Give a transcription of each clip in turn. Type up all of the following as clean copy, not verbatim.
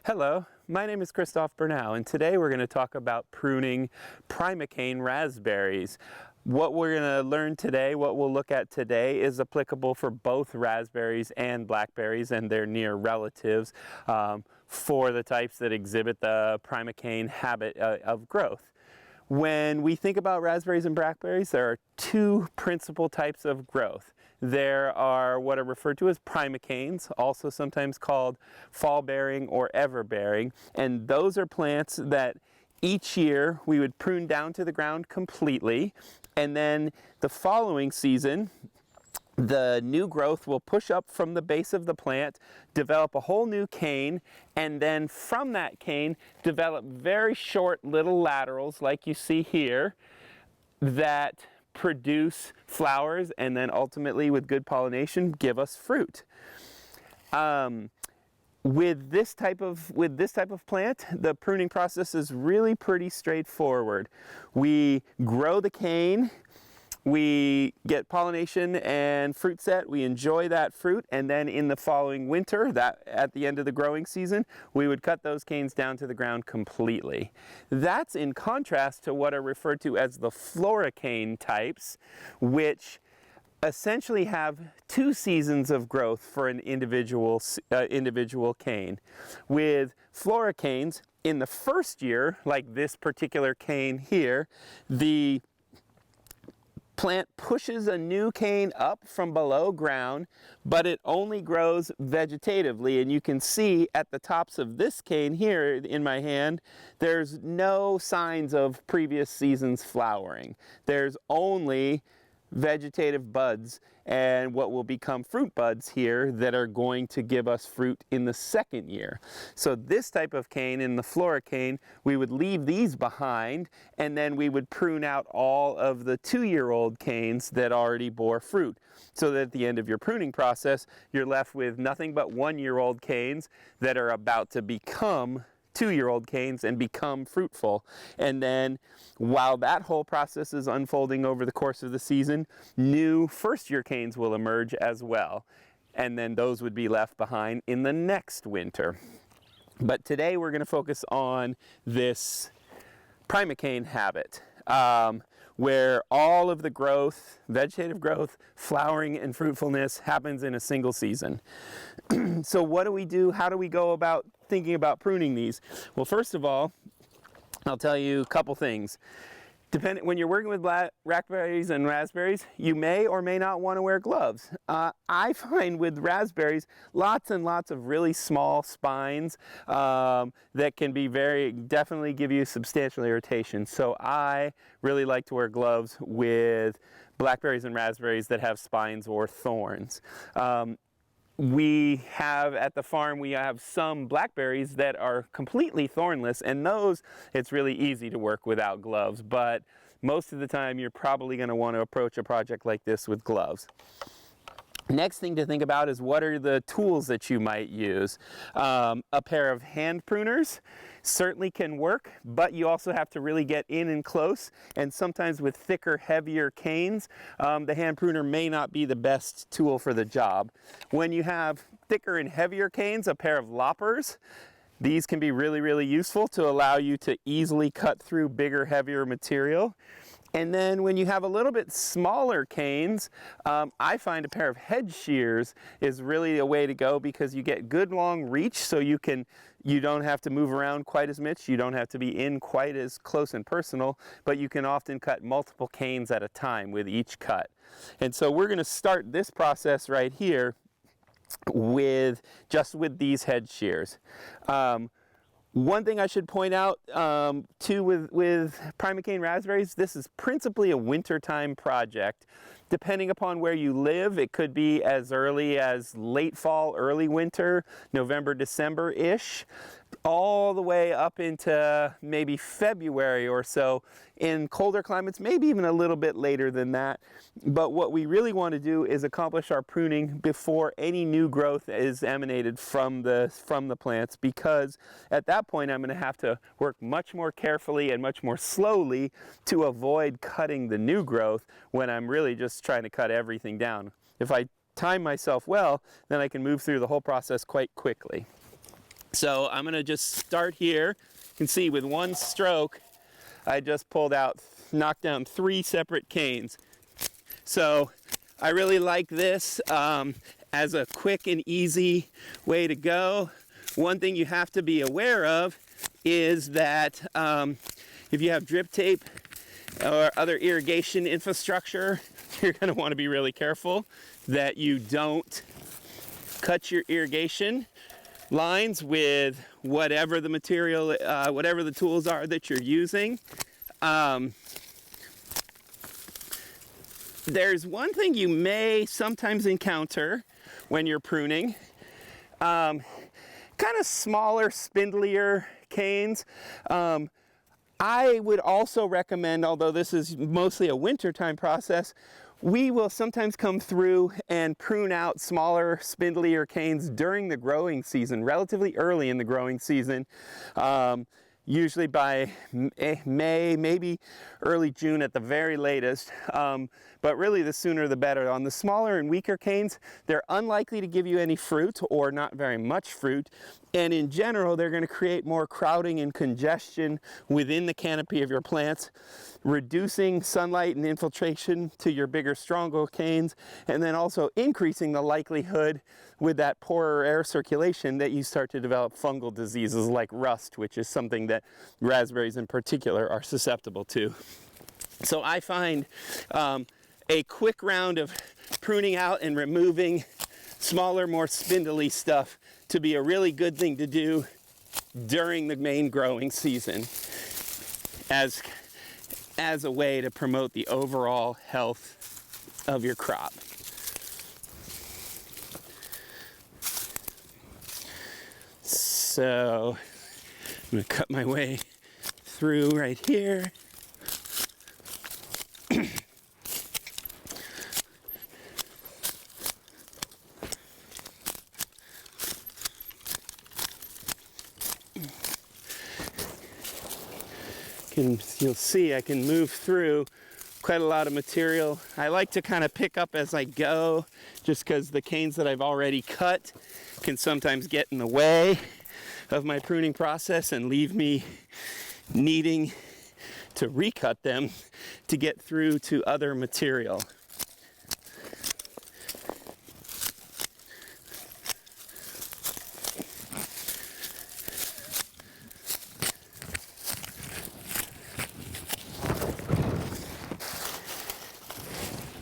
Hello, my name is Christof Bernau, and today we're going to talk about pruning primocane raspberries. What we're going to learn today, what we'll look at today, is applicable for both raspberries and blackberries and their near relatives for the types that exhibit the primocane habit of growth. When we think about raspberries and blackberries, there are two principal types of growth. There are what are referred to as primocanes, also sometimes called fall-bearing or ever-bearing, and those are plants that each year we would prune down to the ground completely, and then the following season the new growth will push up from the base of the plant, develop a whole new cane, and then from that cane develop very short little laterals like you see here that produce flowers and then ultimately, with good pollination, give us fruit. With this type of plant, the pruning process is really pretty straightforward. We grow the cane, we get pollination and fruit set, we enjoy that fruit, and then in the following winter, at the end of the growing season, we would cut those canes down to the ground completely. That's in contrast to what are referred to as the floricane types, which essentially have two seasons of growth for an individual cane. With floricanes, in the first year, like this particular cane here, the plant pushes a new cane up from below ground, but it only grows vegetatively. And you can see at the tops of this cane here in my hand, there's no signs of previous season's flowering. There's only vegetative buds and what will become fruit buds here that are going to give us fruit in the second year. So this type of cane, in the floricane, we would leave these behind, and then we would prune out all of the 2-year-old canes that already bore fruit, so that at the end of your pruning process you're left with nothing but 1-year-old canes that are about to become 2-year-old canes and become fruitful. And then while that whole process is unfolding over the course of the season, new first-year canes will emerge as well, and then those would be left behind in the next winter. But today we're going to focus on this primocane habit, where all of the growth, vegetative growth, flowering, and fruitfulness happens in a single season. So what do we do? How do we go about thinking about pruning these? Well, first of all, I'll tell you a couple things. When you're working with blackberries and raspberries, you may or may not want to wear gloves. I find with raspberries lots and lots of really small spines that can be definitely give you substantial irritation. So I really like to wear gloves with blackberries and raspberries that have spines or thorns. We have at the farm, we have some blackberries that are completely thornless, and those it's really easy to work without gloves, but most of the time you're probably going to want to approach a project like this with gloves. Next thing to think about is what are the tools that you might use. A pair of hand pruners certainly can work, but you also have to really get in and close, and sometimes with thicker, heavier canes, the hand pruner may not be the best tool for the job. When you have thicker and heavier canes, a pair of loppers, these can be really, really useful to allow you to easily cut through bigger, heavier material. And then when you have a little bit smaller canes, I find a pair of head shears is really a way to go, because you get good long reach, so you don't have to move around quite as much, you don't have to be in quite as close and personal, but you can often cut multiple canes at a time with each cut. And so we're going to start this process right here with these head shears. One thing I should point out too with primocane raspberries, this is principally a wintertime project. Depending upon where you live, it could be as early as late fall, early winter, November, December-ish, all the way up into maybe February or so. In colder climates, maybe even a little bit later than that. But what we really want to do is accomplish our pruning before any new growth is emanated from the plants, because at that point I'm going to have to work much more carefully and much more slowly to avoid cutting the new growth when I'm really just trying to cut everything down. If I time myself well, then I can move through the whole process quite quickly. So I'm going to just start here. You can see with one stroke, I just knocked down 3 separate canes. So I really like this as a quick and easy way to go. One thing you have to be aware of is that if you have drip tape or other irrigation infrastructure, you're going to want to be really careful that you don't cut your irrigation lines with whatever the material, whatever the tools are that you're using. There's one thing you may sometimes encounter when you're pruning. Kind of smaller, spindlier canes. I would also recommend, although this is mostly a wintertime process, we will sometimes come through and prune out smaller, spindlier canes during the growing season, relatively early in the growing season. Usually by May, maybe early June at the very latest. But really the sooner the better. On the smaller and weaker canes, they're unlikely to give you any fruit or not very much fruit. And in general, they're going to create more crowding and congestion within the canopy of your plants, reducing sunlight and infiltration to your bigger, stronger canes, and then also increasing the likelihood with that poorer air circulation that you start to develop fungal diseases like rust, which is something that raspberries in particular are susceptible to. So I find a quick round of pruning out and removing smaller, more spindly stuff to be a really good thing to do during the main growing season as a way to promote the overall health of your crop. So I'm going to cut my way through right here. You'll see I can move through quite a lot of material. I like to kind of pick up as I go, just because the canes that I've already cut can sometimes get in the way of my pruning process and leave me needing to recut them to get through to other material.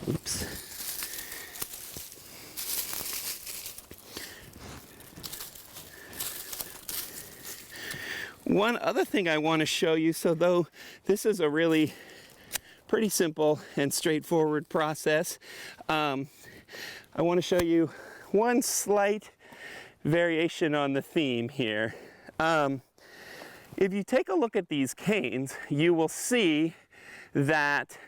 Oops. One other thing I want to show you, so though this is a really pretty simple and straightforward process, I want to show you one slight variation on the theme here. If you take a look at these canes, you will see that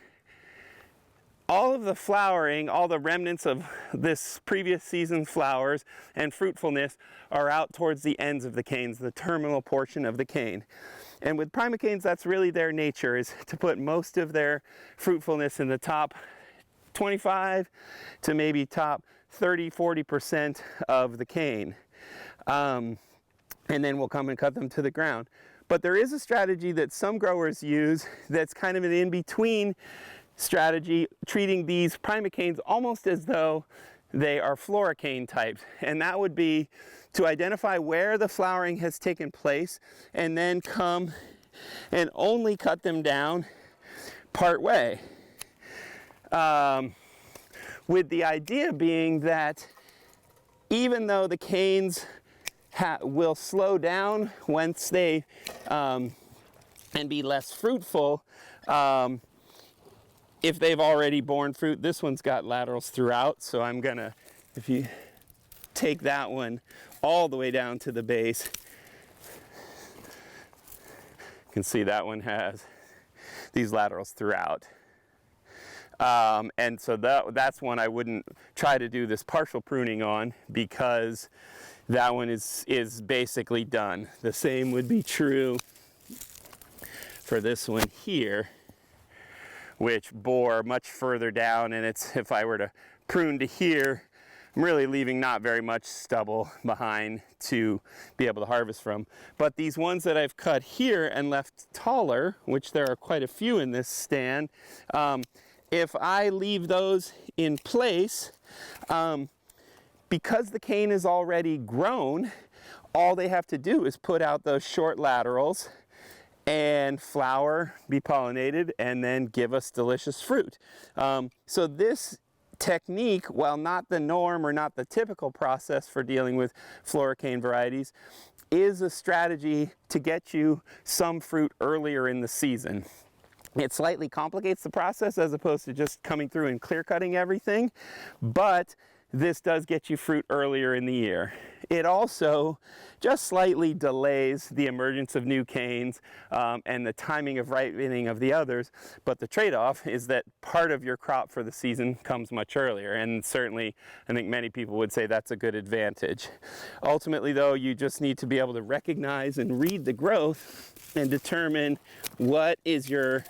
all of the flowering, all the remnants of this previous season's flowers and fruitfulness are out towards the ends of the canes, the terminal portion of the cane. And with primocanes, that's really their nature, is to put most of their fruitfulness in the top 25 to maybe top 30-40% of the cane. And then we'll come and cut them to the ground. But there is a strategy that some growers use that's kind of an in-between strategy, treating these primocanes almost as though they are floricane types. And that would be to identify where the flowering has taken place and then come and only cut them down part way. With the idea being that even though the canes will slow down once they and be less fruitful, if they've already borne fruit, this one's got laterals throughout, so I'm gonna, if you take that one all the way down to the base, you can see that one has these laterals throughout. And so that's one I wouldn't try to do this partial pruning on, because that one is basically done. The same would be true for this one here, which bore much further down, and if I were to prune to here, I'm really leaving not very much stubble behind to be able to harvest from. But these ones that I've cut here and left taller, which there are quite a few in this stand, if I leave those in place, because the cane is already grown, all they have to do is put out those short laterals and flower, be pollinated, and then give us delicious fruit. So this technique, while not the norm or not the typical process for dealing with floricane varieties, is a strategy to get you some fruit earlier in the season. It slightly complicates the process as opposed to just coming through and clear cutting everything, but this does get you fruit earlier in the year. It also just slightly delays the emergence of new canes and the timing of ripening of the others, but the trade-off is that part of your crop for the season comes much earlier, and certainly I think many people would say that's a good advantage. Ultimately though, you just need to be able to recognize and read the growth and determine what is your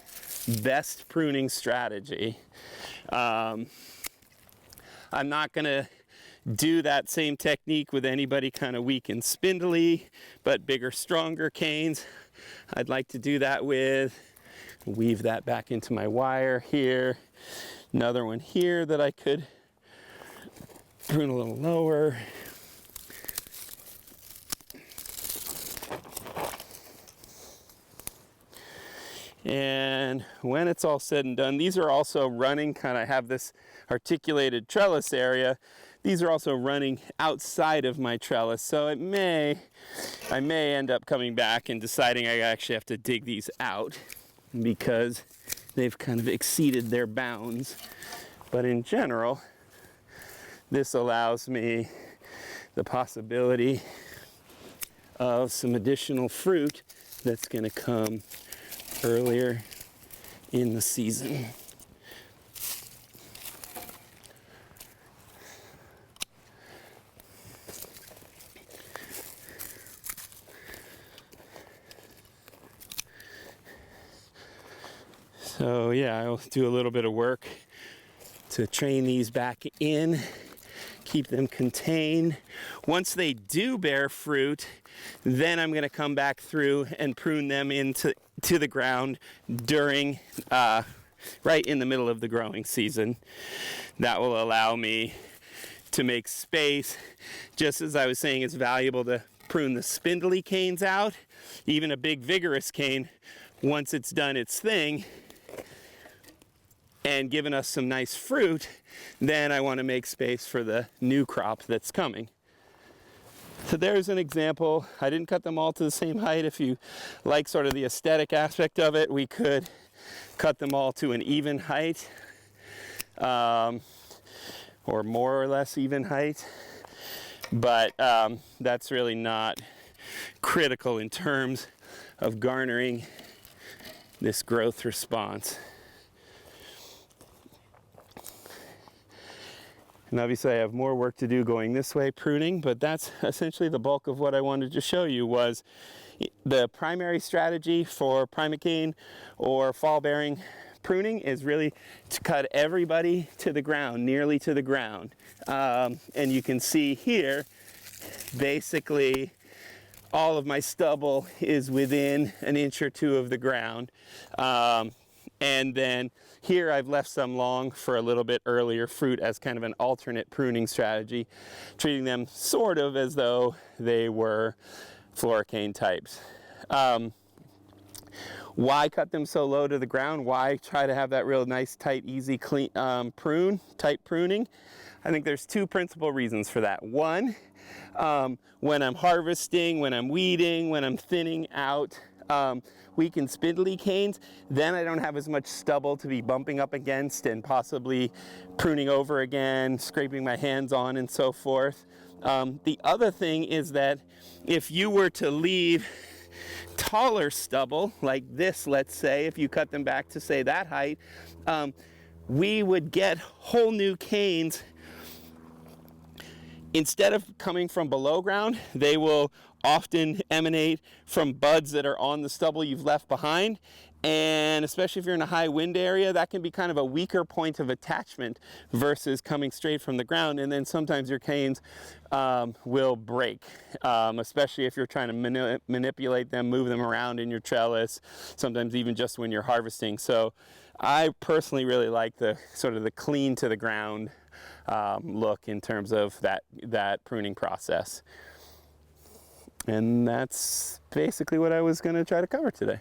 best pruning strategy. I'm not going to do that same technique with anybody kind of weak and spindly, but bigger, stronger canes. I'd like to do that with. Weave that back into my wire here. Another one here that I could prune a little lower. And when it's all said and done, these are also running, kind of have this articulated trellis area. These are also running outside of my trellis, so I may end up coming back and deciding I actually have to dig these out because they've kind of exceeded their bounds. But in general, this allows me the possibility of some additional fruit that's going to come earlier in the season. So yeah, I'll do a little bit of work to train these back in, keep them contained. Once they do bear fruit, then I'm going to come back through and prune them into the ground during, right in the middle of the growing season. That will allow me to make space. Just as I was saying, it's valuable to prune the spindly canes out. Even a big vigorous cane, once it's done its thing and given us some nice fruit, then I want to make space for the new crop that's coming. So there's an example. I didn't cut them all to the same height. If you like sort of the aesthetic aspect of it, we could cut them all to an even height, or more or less even height. But that's really not critical in terms of garnering this growth response. And obviously I have more work to do going this way, pruning, but that's essentially the bulk of what I wanted to show you. Was the primary strategy for primocane or fall-bearing pruning is really to cut everybody to the ground, nearly to the ground. And you can see here, basically all of my stubble is within an inch or two of the ground. And then here I've left some long for a little bit earlier fruit as kind of an alternate pruning strategy, treating them sort of as though they were floricane types. Why cut them so low to the ground? Why try to have that real nice, tight, easy, clean tight pruning? I think there's two principal reasons for that. One, when I'm harvesting, when I'm weeding, when I'm thinning out weak and spindly canes, then I don't have as much stubble to be bumping up against and possibly pruning over again, scraping my hands on, and so forth. The other thing is that if you were to leave taller stubble like this, let's say, if you cut them back to say that height, we would get whole new canes. Instead of coming from below ground, they will often emanate from buds that are on the stubble you've left behind, And especially if you're in a high wind area, that can be kind of a weaker point of attachment versus coming straight from the ground. And then sometimes your canes will break, especially if you're trying to manipulate them, move them around in your trellis, sometimes even just when you're harvesting. So I personally really like the sort of the clean to the ground look in terms of that pruning process. And that's basically what I was going to try to cover today.